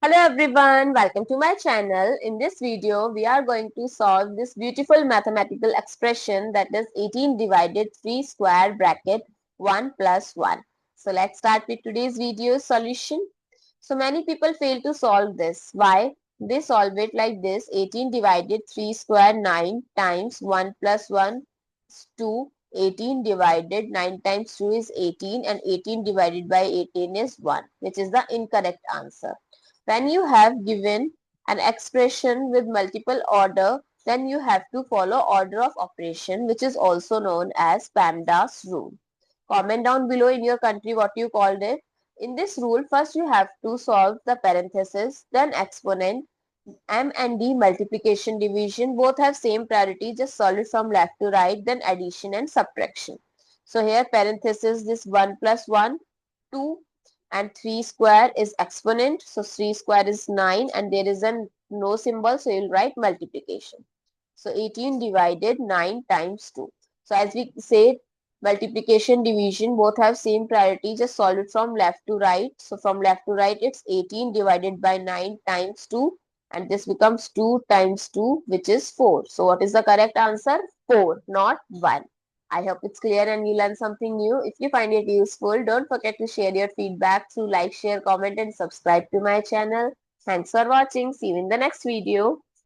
Hello everyone, welcome to my channel. In this video, we are going to solve this beautiful mathematical expression that is 18 divided 3 square bracket 1 plus 1. So let's start with today's video solution. So many people fail to solve this. Why? They solve it like this: 18 divided 3 square 9 times 1 plus 1 is 2. 18 divided 9 times 2 is 18 and 18 divided by 18 is 1, which is the incorrect answer. When you have given an expression with multiple order, then you have to follow order of operation, which is also known as PEMDAS rule. Comment down below in your country what you called it. In this rule, first you have to solve the parenthesis, then exponent, M and D multiplication division. Both have same priority, just solve it from left to right, then addition and subtraction. So here parenthesis, this 1 plus 1, 2, and 3 square is exponent. So 3 square is 9 and there is a no symbol, so you'll write multiplication. So 18 divided 9 times 2. So as we said, multiplication division both have same priority, just solve it from left to right. So from left to right it's 18 divided by 9 times 2 and this becomes 2 times 2, which is 4. So what is the correct answer? 4, not 1. I hope it's clear and you learn something new. If you find it useful, don't forget to share your feedback through like, share, comment and subscribe to my channel. Thanks for watching. See you in the next video.